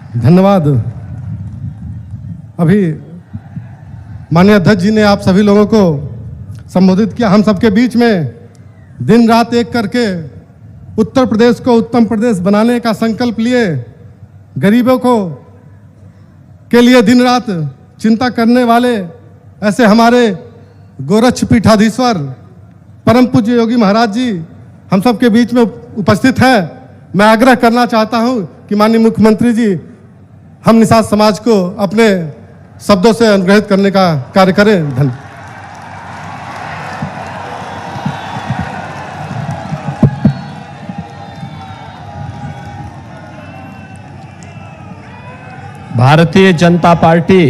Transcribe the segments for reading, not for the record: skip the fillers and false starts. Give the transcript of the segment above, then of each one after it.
धन्यवाद। अभी माननीय अध्यक्ष जी ने आप सभी लोगों को संबोधित किया। हम सबके बीच में दिन रात एक करके उत्तर प्रदेश को उत्तम प्रदेश बनाने का संकल्प लिए, गरीबों को के लिए दिन रात चिंता करने वाले ऐसे हमारे गोरक्ष पीठाधीश्वर परम पूज्य योगी महाराज जी हम सबके बीच में उपस्थित हैं। मैं आग्रह करना चाहता हूं कि माननीय मुख्यमंत्री जी हम निषाद समाज को अपने शब्दों से अनुग्रहित करने का कार्य करें। धन्यवाद। भारतीय जनता पार्टी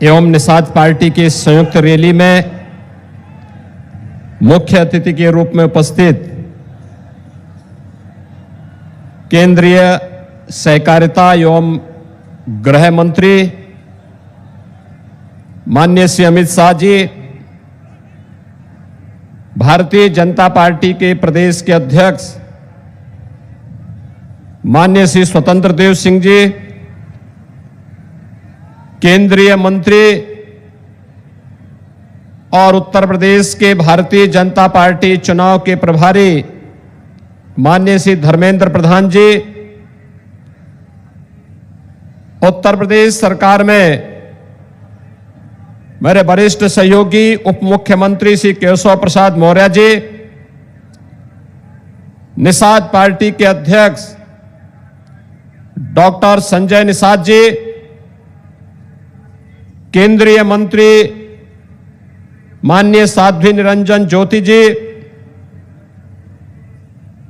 एवं निषाद पार्टी की संयुक्त रैली में मुख्य अतिथि के रूप में उपस्थित केंद्रीय सहकारिता एवं गृह मंत्री माननीय श्री अमित शाह जी, भारतीय जनता पार्टी के प्रदेश के अध्यक्ष माननीय श्री स्वतंत्र देव सिंह जी, केंद्रीय मंत्री और उत्तर प्रदेश के भारतीय जनता पार्टी चुनाव के प्रभारी माननीय श्री धर्मेंद्र प्रधान जी, उत्तर प्रदेश सरकार में मेरे वरिष्ठ सहयोगी उप मुख्यमंत्री श्री केशव प्रसाद मौर्य जी, निषाद पार्टी के अध्यक्ष डॉक्टर संजय निषाद जी, केंद्रीय मंत्री माननीय साध्वी निरंजन ज्योति जी,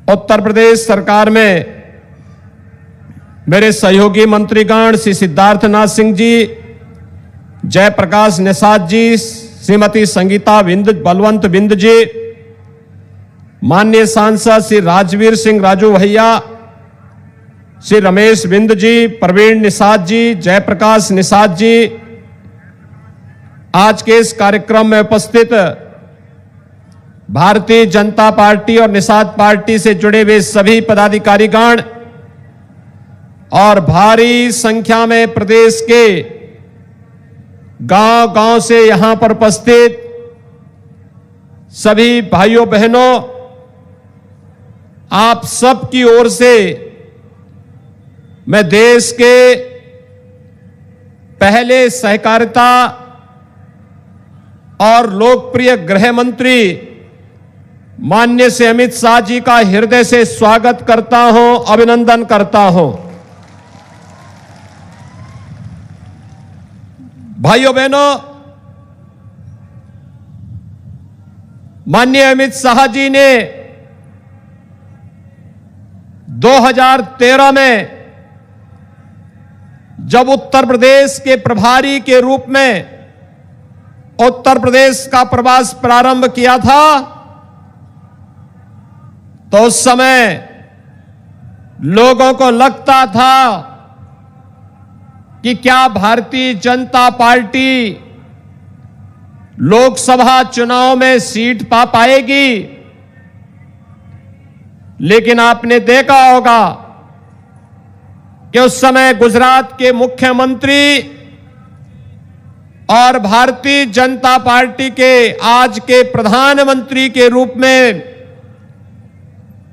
उत्तर प्रदेश सरकार में मेरे सहयोगी मंत्रीगण श्री सिद्धार्थनाथ सिंह जी, जयप्रकाश निषाद जी, श्रीमती संगीता बलवंत बिंद जी, माननीय सांसद श्री राजवीर सिंह राजू भैया, श्री रमेश बिंद जी, प्रवीण निषाद जी, जयप्रकाश निषाद जी, आज के इस कार्यक्रम में उपस्थित भारतीय जनता पार्टी और निषाद पार्टी से जुड़े हुए सभी पदाधिकारीगण और भारी संख्या में प्रदेश के गांव-गांव से यहां पर उपस्थित सभी भाइयों बहनों, आप सब की ओर से मैं देश के पहले सहकारिता और लोकप्रिय गृह मंत्री माननीय श्री अमित शाह जी का हृदय से स्वागत करता हूं, अभिनंदन करता हूं। भाइयों बहनों, माननीय अमित शाह जी ने 2013 में जब उत्तर प्रदेश के प्रभारी के रूप में उत्तर प्रदेश का प्रवास प्रारंभ किया था, तो उस समय लोगों को लगता था कि क्या भारतीय जनता पार्टी लोकसभा चुनाव में सीट पा पाएगी। लेकिन आपने देखा होगा कि उस समय गुजरात के मुख्यमंत्री और भारतीय जनता पार्टी के आज के प्रधानमंत्री के रूप में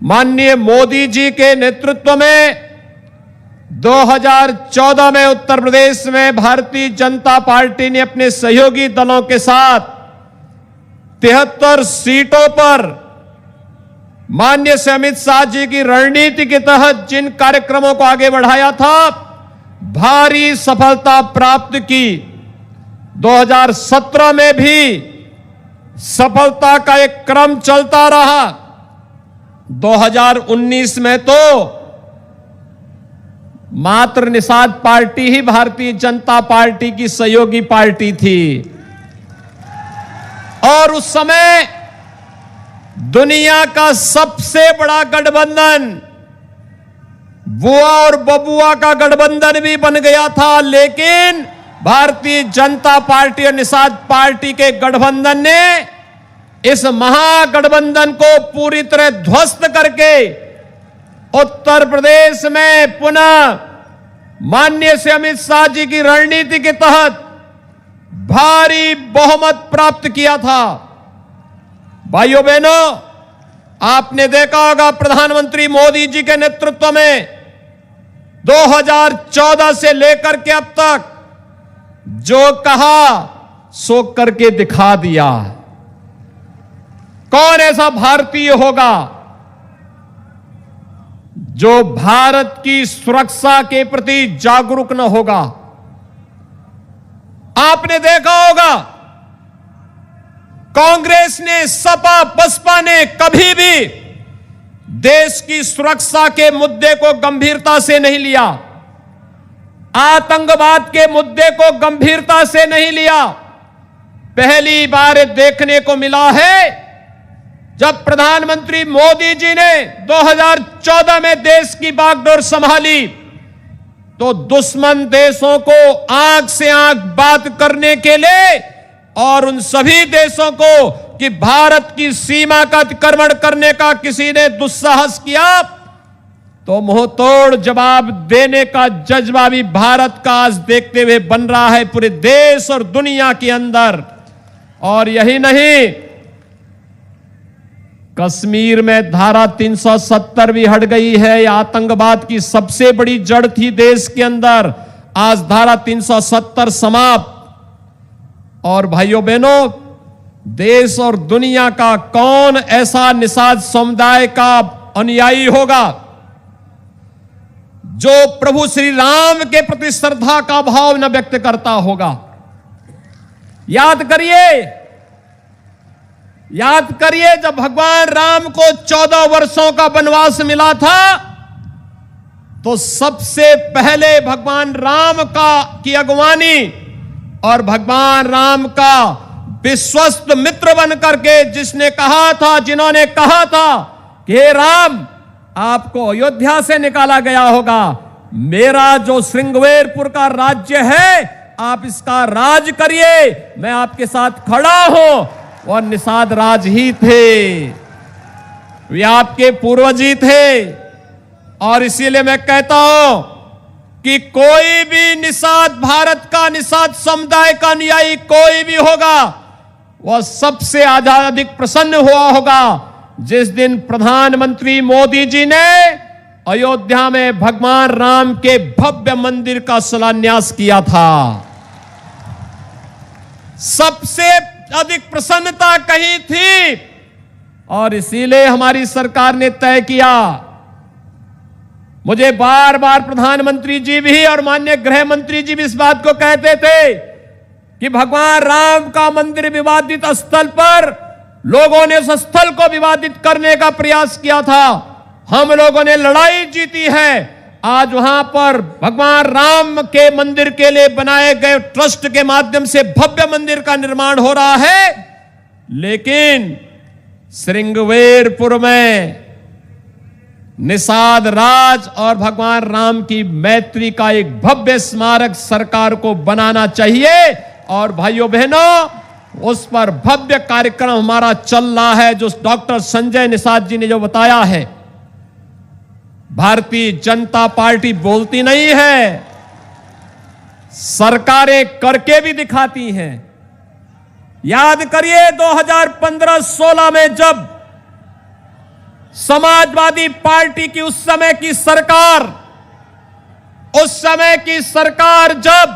माननीय मोदी जी के नेतृत्व में 2014 में उत्तर प्रदेश में भारतीय जनता पार्टी ने अपने सहयोगी दलों के साथ 73 सीटों पर माननीय श्री अमित शाह जी की रणनीति के तहत जिन कार्यक्रमों को आगे बढ़ाया था, भारी सफलता प्राप्त की। 2017 में भी सफलता का एक क्रम चलता रहा। 2019 में तो मात्र निषाद पार्टी ही भारतीय जनता पार्टी की सहयोगी पार्टी थी और उस समय दुनिया का सबसे बड़ा गठबंधन बुआ और बबुआ का गठबंधन भी बन गया था। लेकिन भारतीय जनता पार्टी और निषाद पार्टी के गठबंधन ने इस महागठबंधन को पूरी तरह ध्वस्त करके उत्तर प्रदेश में पुनः माननीय श्री अमित शाह जी की रणनीति के तहत भारी बहुमत प्राप्त किया था। भाइयों बहनों, आपने देखा होगा प्रधानमंत्री मोदी जी के नेतृत्व में 2014 से लेकर के अब तक जो कहा सो करके दिखा दिया। कौन ऐसा भारतीय होगा जो भारत की सुरक्षा के प्रति जागरूक न होगा? आपने देखा होगा कांग्रेस ने, सपा बसपा ने कभी भी देश की सुरक्षा के मुद्दे को गंभीरता से नहीं लिया, आतंकवाद के मुद्दे को गंभीरता से नहीं लिया। पहली बार देखने को मिला है जब प्रधानमंत्री मोदी जी ने 2014 में देश की बागडोर संभाली तो दुश्मन देशों को आंख से आंख बात करने के लिए और उन सभी देशों को कि भारत की सीमा का अतिक्रमण करने का किसी ने दुस्साहस किया तो मुंहतोड़ जवाब देने का जज्बा भी भारत का आज देखते हुए बन रहा है पूरे देश और दुनिया के अंदर। और यही नहीं, कश्मीर में धारा 370 भी हट गई है। आतंकवाद की सबसे बड़ी जड़ थी देश के अंदर, आज धारा 370 समाप्त। और भाइयों बहनों, देश और दुनिया का कौन ऐसा निषाद समुदाय का अनुयायी होगा जो प्रभु श्री राम के प्रति श्रद्धा का भाव न व्यक्त करता होगा? याद करिए जब भगवान राम को 14 वर्षों का वनवास मिला था तो सबसे पहले भगवान राम की अगवानी और भगवान राम का विश्वस्त मित्र बन करके जिन्होंने कहा था कि हे राम, आपको अयोध्या से निकाला गया होगा, मेरा जो श्रृंगवेरपुर का राज्य है आप इसका राज करिए, मैं आपके साथ खड़ा हूं। और निषाद राज ही थे, वे आपके पूर्वज ही थे। और इसीलिए मैं कहता हूं कि कोई भी निषाद, भारत का निषाद समुदाय का अनुयायी कोई भी होगा, वह सबसे अधिक प्रसन्न हुआ होगा जिस दिन प्रधानमंत्री मोदी जी ने अयोध्या में भगवान राम के भव्य मंदिर का शिलान्यास किया था। सबसे अधिक प्रसन्नता कहीं थी और इसीलिए हमारी सरकार ने तय किया। मुझे बार बार प्रधानमंत्री जी भी और माननीय गृह मंत्री जी भी इस बात को कहते थे कि भगवान राम का मंदिर विवादित स्थल पर लोगों ने उस स्थल को विवादित करने का प्रयास किया था, हम लोगों ने लड़ाई जीती है। आज वहां पर भगवान राम के मंदिर के लिए बनाए गए ट्रस्ट के माध्यम से भव्य मंदिर का निर्माण हो रहा है। लेकिन श्रृंगवेरपुर में निषाद राज और भगवान राम की मैत्री का एक भव्य स्मारक सरकार को बनाना चाहिए। और भाइयों बहनों, उस पर भव्य कार्यक्रम हमारा चल रहा है जो डॉक्टर संजय निषाद जी ने जो बताया है। भारतीय जनता पार्टी बोलती नहीं है, सरकारें करके भी दिखाती हैं। याद करिए 2015-16 में जब समाजवादी पार्टी की उस समय की सरकार जब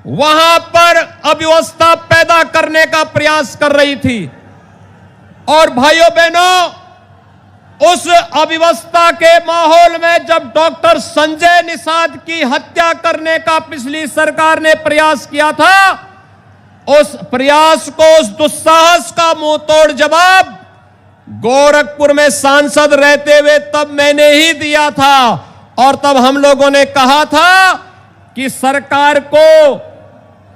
वहां पर अव्यवस्था पैदा करने का प्रयास कर रही थी और भाइयों बहनों, उस अव्यवस्था के माहौल में जब डॉक्टर संजय निषाद की हत्या करने का पिछली सरकार ने प्रयास किया था, उस प्रयास को, उस दुस्साहस का मुंह तोड़ जवाब गोरखपुर में सांसद रहते हुए तब मैंने ही दिया था। और तब हम लोगों ने कहा था कि सरकार को,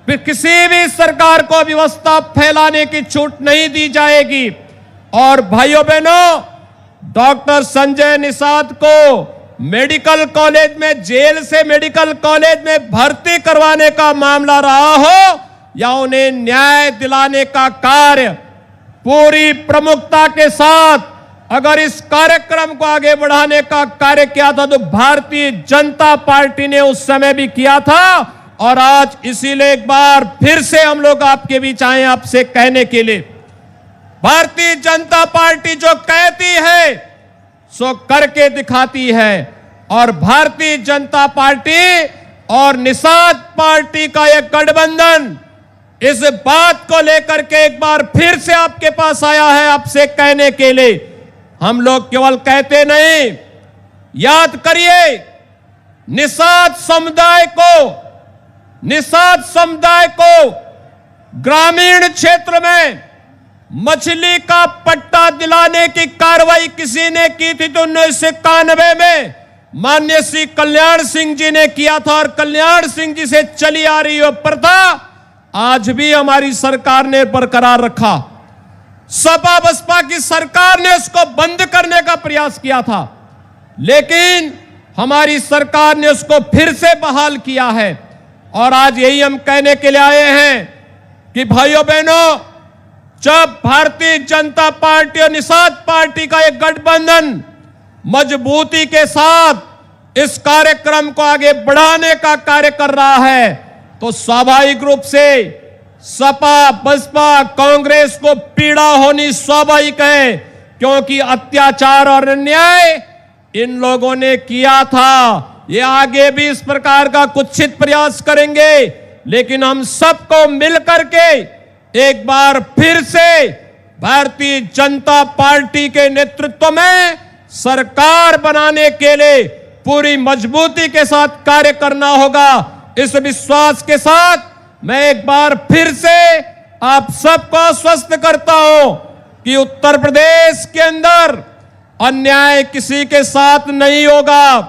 किसी भी सरकार को व्यवस्था फैलाने की छूट नहीं दी जाएगी। और भाइयों बहनों, डॉक्टर संजय निषाद को मेडिकल कॉलेज में, जेल से मेडिकल कॉलेज में भर्ती करवाने का मामला रहा हो या उन्हें न्याय दिलाने का कार्य पूरी प्रमुखता के साथ अगर इस कार्यक्रम को आगे बढ़ाने का कार्य किया था तो भारतीय जनता पार्टी ने उस समय भी किया था, और आज इसीलिए एक बार फिर से हम लोग आपके बीच आए आपसे कहने के लिए, भारतीय जनता पार्टी जो कहती है सो करके दिखाती है। और भारतीय जनता पार्टी और निषाद पार्टी का यह गठबंधन इस बात को लेकर के एक बार फिर से आपके पास आया है आपसे कहने के लिए। हम लोग केवल कहते नहीं, याद करिए निषाद समुदाय को ग्रामीण क्षेत्र में मछली का पट्टा दिलाने की कार्रवाई किसी ने की थी तो 1991 में माननीय श्री कल्याण सिंह जी ने किया था, और कल्याण सिंह जी से चली आ रही वो प्रथा आज भी हमारी सरकार ने बरकरार रखा। सपा बसपा की सरकार ने उसको बंद करने का प्रयास किया था, लेकिन हमारी सरकार ने उसको फिर से बहाल किया है। और आज यही हम कहने के लिए आए हैं कि भाइयों बहनों, जब भारतीय जनता पार्टी और निषाद पार्टी का एक गठबंधन मजबूती के साथ इस कार्यक्रम को आगे बढ़ाने का कार्य कर रहा है, तो स्वाभाविक रूप से सपा बसपा कांग्रेस को पीड़ा होनी स्वाभाविक है, क्योंकि अत्याचार और अन्याय इन लोगों ने किया था। ये आगे भी इस प्रकार का कुत्सित प्रयास करेंगे, लेकिन हम सबको मिलकर के एक बार फिर से भारतीय जनता पार्टी के नेतृत्व में सरकार बनाने के लिए पूरी मजबूती के साथ कार्य करना होगा। इस विश्वास के साथ मैं एक बार फिर से आप सबको आश्वस्त करता हूं कि उत्तर प्रदेश के अंदर अन्याय किसी के साथ नहीं होगा,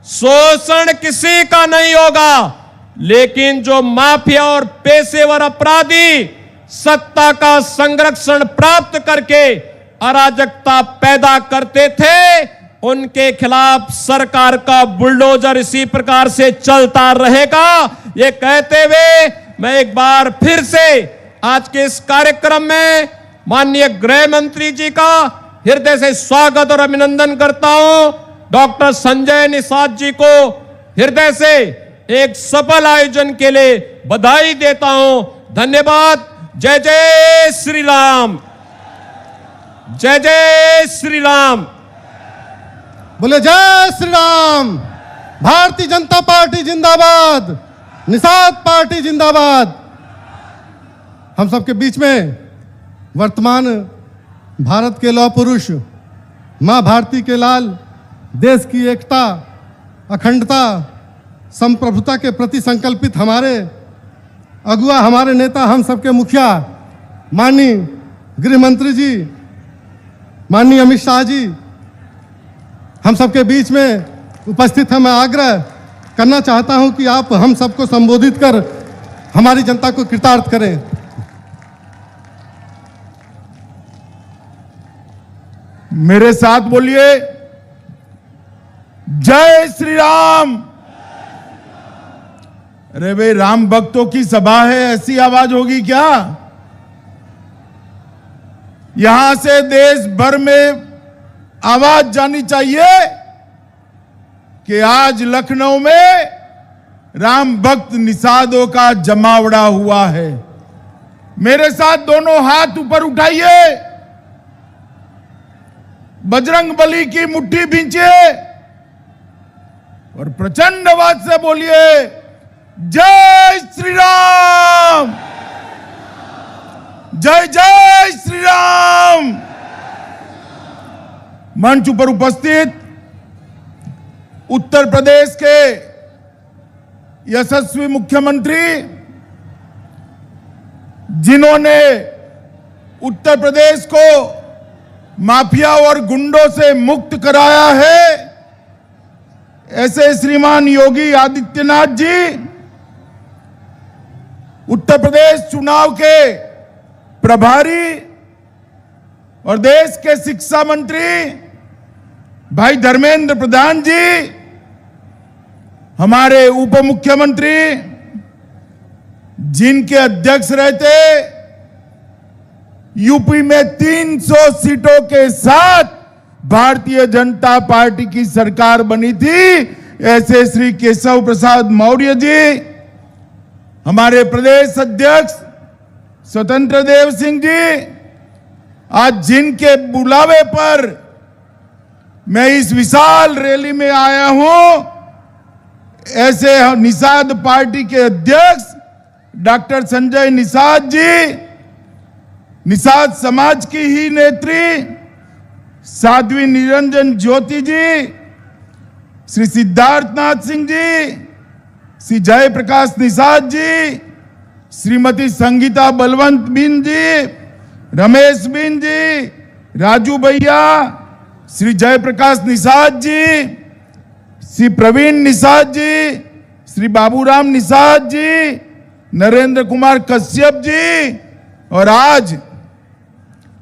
शोषण किसी का नहीं होगा, लेकिन जो माफिया और पेशेवर अपराधी सत्ता का संरक्षण प्राप्त करके अराजकता पैदा करते थे, उनके खिलाफ सरकार का बुलडोजर इसी प्रकार से चलता रहेगा। ये कहते हुए मैं एक बार फिर से आज के इस कार्यक्रम में माननीय गृह मंत्री जी का हृदय से स्वागत और अभिनंदन करता हूं। डॉक्टर संजय निषाद जी को हृदय से एक सफल आयोजन के लिए बधाई देता हूं। धन्यवाद। जय जय श्री राम, जय जय श्री राम। बोले जय श्री राम। भारतीय जनता पार्टी जिंदाबाद, निषाद पार्टी जिंदाबाद। हम सबके बीच में वर्तमान भारत के लौह पुरुष मां भारती के लाल, देश की एकता, अखंडता, संप्रभुता के प्रति संकल्पित हमारे अगुआ, हमारे नेता, हम सबके मुखिया माननीय गृह मंत्री जी, माननीय अमित शाह जी हम सबके बीच में उपस्थित हैं। मैं आग्रह करना चाहता हूं कि आप हम सबको संबोधित कर हमारी जनता को कृतार्थ करें। मेरे साथ बोलिए, जय श्री राम। अरे भाई, राम भक्तों की सभा है, ऐसी आवाज होगी क्या? यहां से देश भर में आवाज जानी चाहिए कि आज लखनऊ में राम भक्त निषादों का जमावड़ा हुआ है। मेरे साथ दोनों हाथ ऊपर उठाइए, बजरंग बली की मुट्ठी भींचिए और प्रचंड आवाज से बोलिए, जय श्री राम, जय जय श्री राम। मंच पर उपस्थित उत्तर प्रदेश के यशस्वी मुख्यमंत्री, जिन्होंने उत्तर प्रदेश को माफिया और गुंडों से मुक्त कराया है, ऐसे श्रीमान योगी आदित्यनाथ जी उत्तर प्रदेश चुनाव के प्रभारी और देश के शिक्षा मंत्री भाई धर्मेंद्र प्रधान जी, हमारे उप मुख्यमंत्री जिनके अध्यक्ष रहते यूपी में 300 सीटों के साथ भारतीय जनता पार्टी की सरकार बनी थी, ऐसे श्री केशव प्रसाद मौर्य जी, हमारे प्रदेश अध्यक्ष स्वतंत्र देव सिंह जी, आज जिनके बुलावे पर मैं इस विशाल रैली में आया हूं, ऐसे निषाद पार्टी के अध्यक्ष डॉक्टर संजय निषाद जी, निषाद समाज की ही नेत्री साध्वी निरंजन ज्योति जी, श्री सिद्धार्थनाथ सिंह जी, श्री जयप्रकाश निषाद जी, श्रीमती संगीता बलवंत बिन जी, रमेश बिन जी, राजू भैया, श्री जयप्रकाश निषाद जी, श्री प्रवीण निषाद जी, श्री बाबूराम निषाद जी, नरेंद्र कुमार कश्यप जी, और आज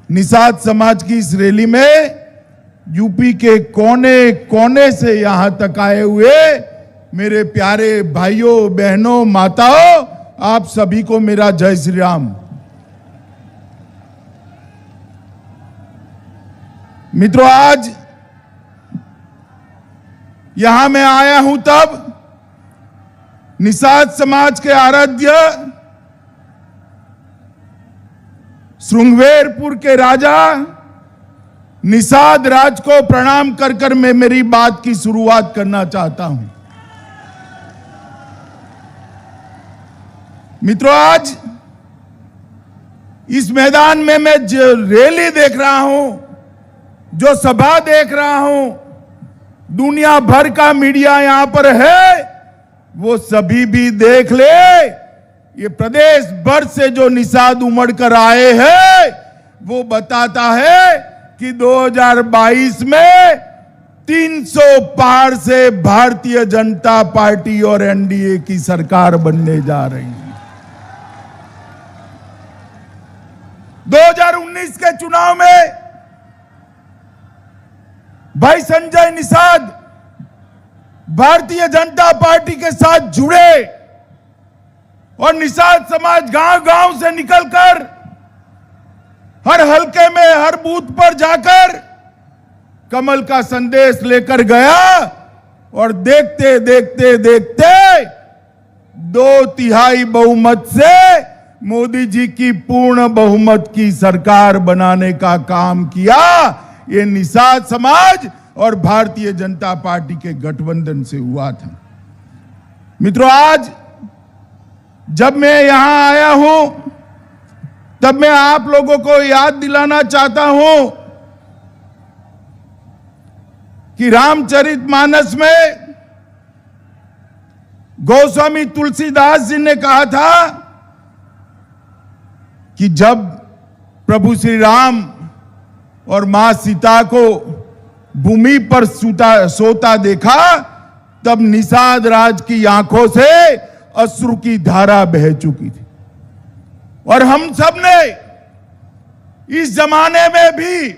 निषाद समाज की इस रैली में यूपी के कोने कोने से यहां तक आए हुए मेरे प्यारे भाइयों बहनों माताओं, आप सभी को मेरा जय श्री राम। मित्रों, आज यहां मैं आया हूं तब निषाद समाज के आराध्य श्रृंगवेरपुर के राजा निषाद राज को प्रणाम कर कर मैं मेरी बात की शुरुआत करना चाहता हूं। मित्रों, आज इस मैदान में मैं जो रैली देख रहा हूं, जो सभा देख रहा हूं, दुनिया भर का मीडिया यहां पर है, वो सभी भी देख ले। ये प्रदेश भर से जो निषाद उमड़ कर आए हैं, वो बताता है कि 2022 में 300 पार से भारतीय जनता पार्टी और एनडीए की सरकार बनने जा रही है। 2019 के चुनाव में भाई संजय निषाद भारतीय जनता पार्टी के साथ जुड़े और निषाद समाज गांव-गांव से निकलकर हर हलके में, हर बूथ पर जाकर कमल का संदेश लेकर गया और देखते देखते देखते 2/3 बहुमत से मोदी जी की पूर्ण बहुमत की सरकार बनाने का काम किया। ये निषाद समाज और भारतीय जनता पार्टी के गठबंधन से हुआ था। मित्रों, आज जब मैं यहां आया हूं, तब मैं आप लोगों को याद दिलाना चाहता हूं कि रामचरितमानस में गोस्वामी तुलसीदास जी ने कहा था कि जब प्रभु श्री राम और मां सीता को भूमि पर सोता देखा, तब निषाद राज की आंखों से अश्रु की धारा बह चुकी थी। और हम सब ने इस जमाने में भी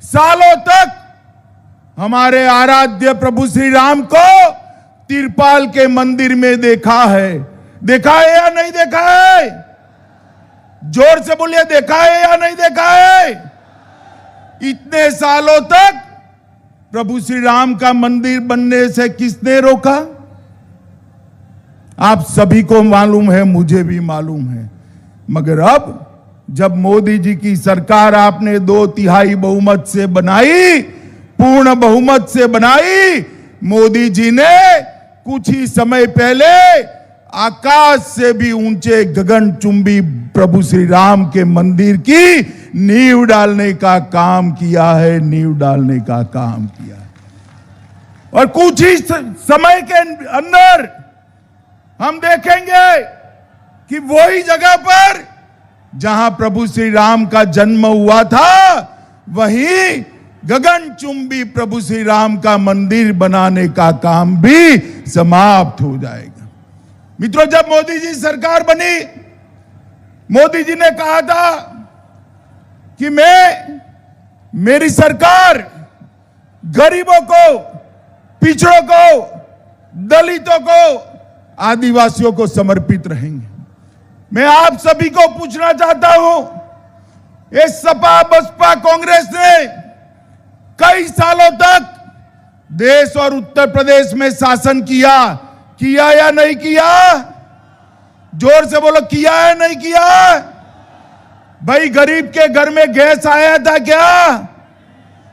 सालों तक हमारे आराध्य प्रभु श्री राम को तिरपाल के मंदिर में देखा है। देखा है या नहीं देखा है? जोर से बोलिए, देखा है या नहीं देखा है? इतने सालों तक प्रभु श्री राम का मंदिर बनने से किसने रोका? आप सभी को मालूम है, मुझे भी मालूम है। मगर अब जब मोदी जी की सरकार आपने 2/3 बहुमत से बनाई, पूर्ण बहुमत से बनाई, मोदी जी ने कुछ ही समय पहले आकाश से भी ऊंचे गगनचुंबी प्रभु श्री राम के मंदिर की नींव डालने का काम किया है, नींव डालने का काम किया है। और कुछ ही समय के अंदर हम देखेंगे कि वही जगह पर जहां प्रभु श्री राम का जन्म हुआ था, वहीं गगनचुंबी प्रभु श्री राम का मंदिर बनाने का काम भी समाप्त हो जाएगा। मित्रों, जब मोदी जी सरकार बनी, मोदी जी ने कहा था कि मेरी सरकार गरीबों को, पिछड़ों को, दलितों को, आदिवासियों को समर्पित रहेंगे। मैं आप सभी को पूछना चाहता हूं, ये सपा बसपा कांग्रेस ने कई सालों तक देश और उत्तर प्रदेश में शासन किया या नहीं किया? जोर से बोलो, किया है नहीं किया? भाई गरीब के घर में गैस आया था क्या?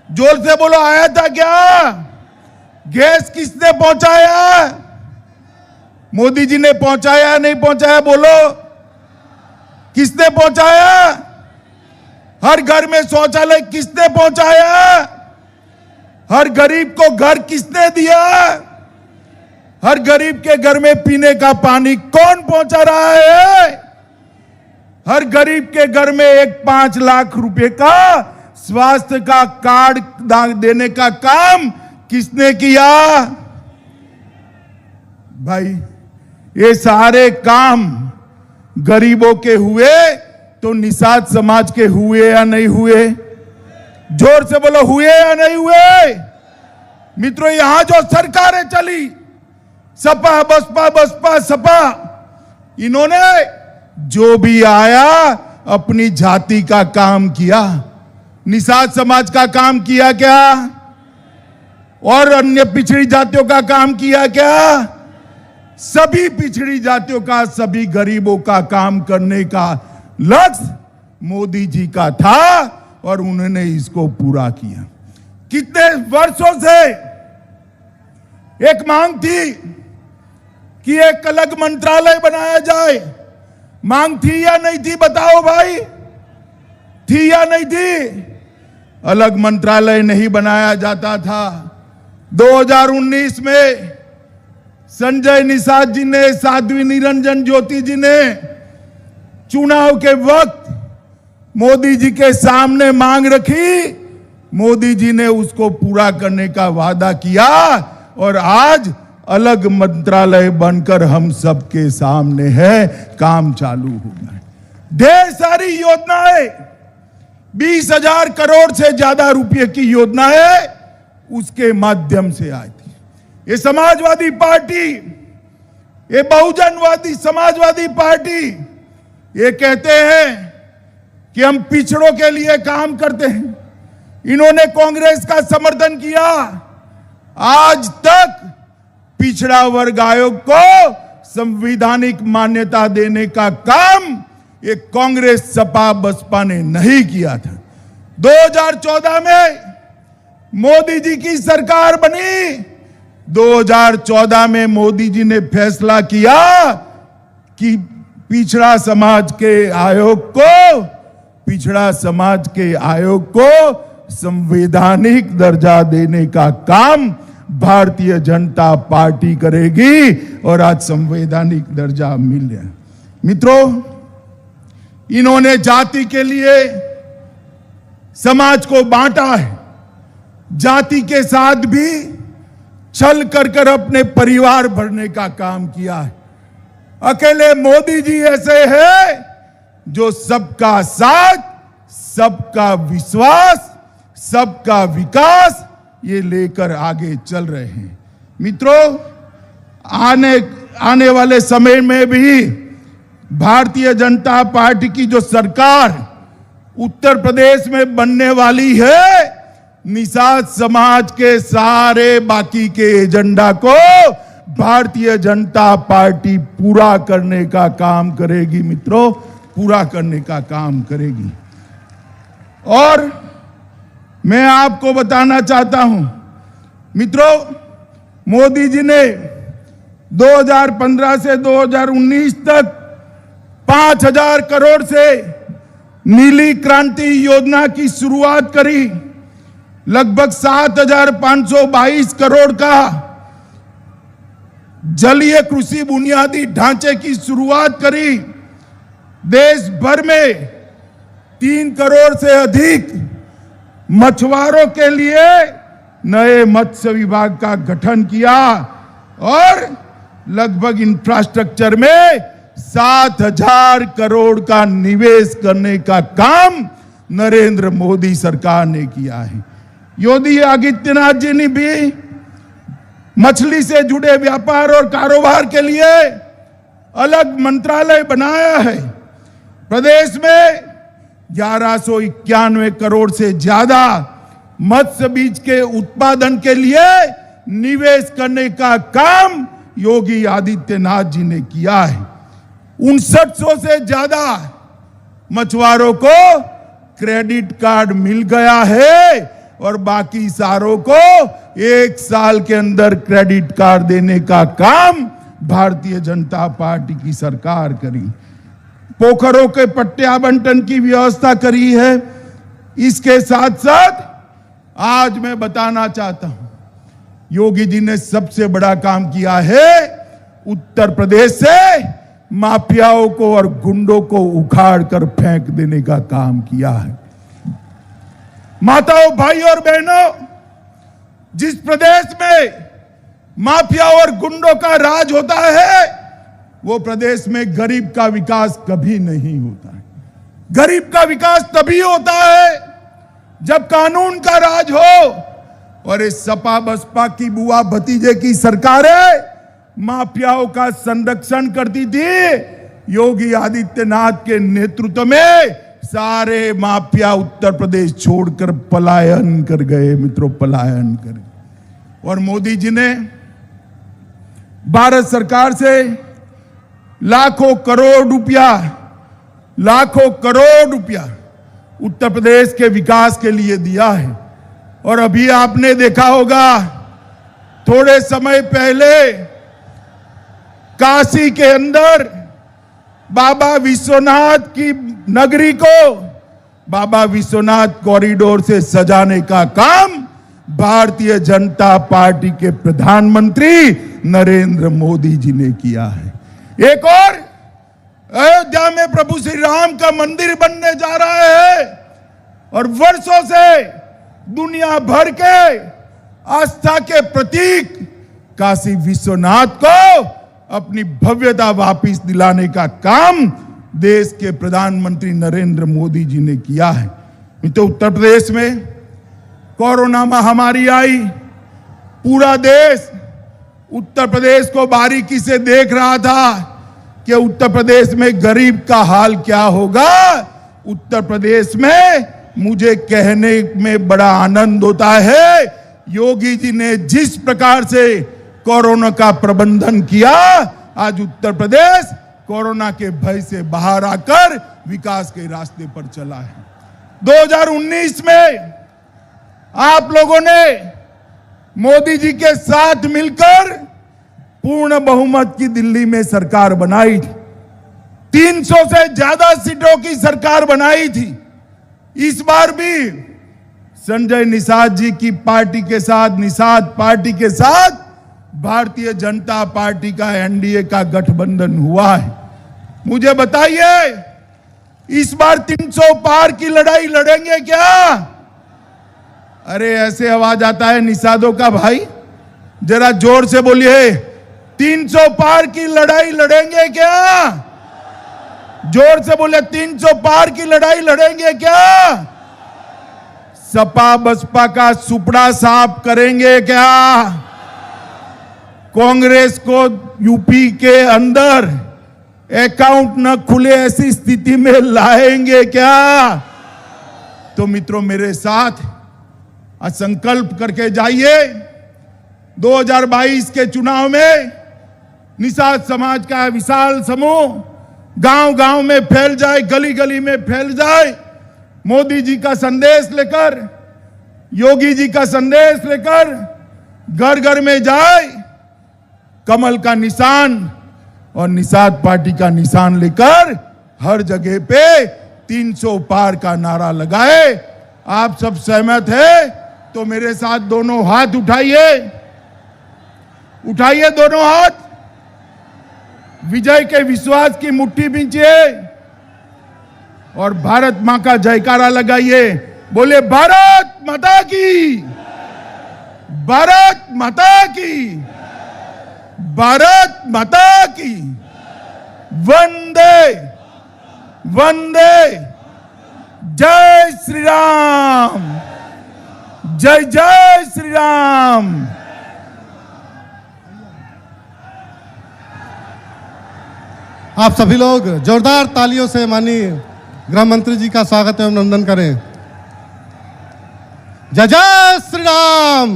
जोर से बोलो, आया था क्या? गैस किसने पहुंचाया? मोदी जी ने पहुंचाया नहीं पहुंचाया? बोलो, किसने पहुंचाया? हर घर में शौचालय किसने पहुंचाया? हर गरीब को घर किसने दिया? हर गरीब के घर में पीने का पानी कौन पहुंचा रहा है? हर गरीब के घर में 5 लाख रुपए का स्वास्थ्य का कार्ड देने का काम किसने किया? भाई ये सारे काम गरीबों के हुए तो निषाद समाज के हुए या नहीं हुए? जोर से बोलो, हुए या नहीं हुए? मित्रों, यहां जो सरकारें चली, सपा बसपा सपा, इन्होंने जो भी आया अपनी जाति का काम किया। निषाद समाज का काम किया क्या? और अन्य पिछड़ी जातियों का काम किया क्या? सभी पिछड़ी जातियों का, सभी गरीबों का काम करने का लक्ष्य मोदी जी का था और उन्होंने इसको पूरा किया। कितने वर्षों से एक मांग थी कि एक अलग मंत्रालय बनाया जाए। मांग थी या नहीं थी? बताओ भाई, थी या नहीं थी? अलग मंत्रालय नहीं बनाया जाता था। 2019 में संजय निषाद जी ने, साध्वी निरंजन ज्योति जी ने चुनाव के वक्त मोदी जी के सामने मांग रखी, मोदी जी ने उसको पूरा करने का वादा किया और आज अलग मंत्रालय बनकर हम सबके सामने है, काम चालू हो गया। ढेर सारी योजनाएं, 20,000 करोड़ से ज्यादा रुपए की योजना है, उसके माध्यम से आई थी। ये समाजवादी पार्टी, ये बहुजनवादी समाजवादी पार्टी, ये कहते हैं कि हम पिछड़ों के लिए काम करते हैं। इन्होंने कांग्रेस का समर्थन किया। आज तक पिछड़ा वर्ग आयोग को संवैधानिक मान्यता देने का काम ये कांग्रेस सपा बसपा ने नहीं किया था। 2014 में मोदी जी की सरकार बनी। 2014 में मोदी जी ने फैसला किया कि पिछड़ा समाज के आयोग को संवैधानिक दर्जा देने का काम भारतीय जनता पार्टी करेगी और आज संवैधानिक दर्जा मिल गया। मित्रों, इन्होंने जाति के लिए समाज को बांटा है। जाति के साथ भी छल कर अपने परिवार भरने का काम किया है। अकेले मोदी जी ऐसे हैं जो सबका साथ, सबका विश्वास, सबका विकास ये लेकर आगे चल रहे हैं। मित्रों, आने वाले समय में भी भारतीय जनता पार्टी की जो सरकार उत्तर प्रदेश में बनने वाली है, निषाद समाज के सारे बाकी के एजेंडा को भारतीय जनता पार्टी पूरा करने का काम करेगी। मित्रों, पूरा करने का काम करेगी। और मैं आपको बताना चाहता हूं मित्रों, मोदी जी ने 2015 से 2019 तक 5,000 करोड़ से नीली क्रांति योजना की शुरुआत करी। लगभग 7,522 करोड़ का जलीय कृषि बुनियादी ढांचे की शुरुआत करी। देश भर में 3 करोड़ से अधिक मछुआरों के लिए नए मत्स्य विभाग का गठन किया और लगभग इंफ्रास्ट्रक्चर में 7,000 करोड़ का निवेश करने का काम नरेंद्र मोदी सरकार ने किया है। योगी आदित्यनाथ जी ने भी मछली से जुड़े व्यापार और कारोबार के लिए अलग मंत्रालय बनाया है। प्रदेश में 1191 करोड़ से ज्यादा मत्स्य बीज के उत्पादन के लिए निवेश करने का काम योगी आदित्यनाथ जी ने किया है। 5900 से ज्यादा मछुआरों को क्रेडिट कार्ड मिल गया है और बाकी सारों को 1 साल के अंदर क्रेडिट कार्ड देने का काम भारतीय जनता पार्टी की सरकार करी। पोखरों के पट्टे आवंटन की व्यवस्था करी है। इसके साथ साथ आज मैं बताना चाहता हूं, योगी जी ने सबसे बड़ा काम किया है, उत्तर प्रदेश से माफियाओं को और गुंडों को उखाड़ कर फेंक देने का काम किया है। माताओं, भाई और बहनों, जिस प्रदेश में माफिया और गुंडों का राज होता है, वो प्रदेश में गरीब का विकास कभी नहीं होता है। गरीब का विकास तभी होता है जब कानून का राज हो। और इस सपा बसपा की बुआ भतीजे की सरकारें माफियाओं का संरक्षण करती थी। योगी आदित्यनाथ के नेतृत्व में सारे माफिया उत्तर प्रदेश छोड़कर पलायन कर गए मित्रों, पलायन कर गए। और मोदी जी ने भारत सरकार से लाखों करोड़ रुपया उत्तर प्रदेश के विकास के लिए दिया है। और अभी आपने देखा होगा, थोड़े समय पहले काशी के अंदर बाबा विश्वनाथ की नगरी को बाबा विश्वनाथ कॉरिडोर से सजाने का काम भारतीय जनता पार्टी के प्रधानमंत्री नरेंद्र मोदी जी ने किया है। एक और अयोध्या में प्रभु श्री राम का मंदिर बनने जा रहा है और वर्षों से दुनिया भर के आस्था के प्रतीक काशी विश्वनाथ को अपनी भव्यता वापस दिलाने का काम देश के प्रधानमंत्री नरेंद्र मोदी जी ने किया है। तो उत्तर प्रदेश में कोरोना महामारी आई, पूरा देश उत्तर प्रदेश को बारीकी से देख रहा था कि उत्तर प्रदेश में गरीब का हाल क्या होगा। उत्तर प्रदेश में मुझे कहने में बड़ा आनंद होता है, योगी जी ने जिस प्रकार से कोरोना का प्रबंधन किया, आज उत्तर प्रदेश कोरोना के भय से बाहर आकर विकास के रास्ते पर चला है। 2019 में आप लोगों ने मोदी जी के साथ मिलकर पूर्ण बहुमत की दिल्ली में सरकार बनाई थी। 300 से ज्यादा सीटों की सरकार बनाई थी। इस बार भी संजय निषाद जी की पार्टी के साथ, निषाद पार्टी के साथ भारतीय जनता पार्टी का एनडीए का गठबंधन हुआ है। मुझे बताइए, इस बार 300 पार की लड़ाई लड़ेंगे क्या? अरे ऐसे आवाज आता है निषादों का, भाई जरा जोर से बोलिए, 300 पार की लड़ाई लड़ेंगे क्या? जोर से बोले, 300 पार की लड़ाई लड़ेंगे क्या? सपा बसपा का सुपड़ा साफ करेंगे क्या? कांग्रेस को यूपी के अंदर अकाउंट न खुले ऐसी स्थिति में लाएंगे क्या? तो मित्रों, मेरे साथ संकल्प करके जाइए। 2022 के चुनाव में निषाद समाज का विशाल समूह गांव गांव में फैल जाए, गली गली में फैल जाए, मोदी जी का संदेश लेकर, योगी जी का संदेश लेकर घर घर में जाए, कमल का निशान और निषाद पार्टी का निशान लेकर हर जगह पे 300 पार का नारा लगाए। आप सब सहमत है तो मेरे साथ दोनों हाथ उठाइए, उठाइए दोनों हाथ, विजय के विश्वास की मुट्ठी बींचिए और भारत मां का जयकारा लगाइए। बोले भारत माता की, भारत माता की, भारत माता की, वंदे वंदे, जय श्री राम, जय जय श्री राम। आप सभी लोग जोरदार तालियों से माननीय गृह मंत्री जी का स्वागत एवं अभिनंदन करें। जय जय श्री राम,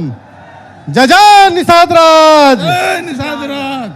जय जय निषाद राज। निषाद राज।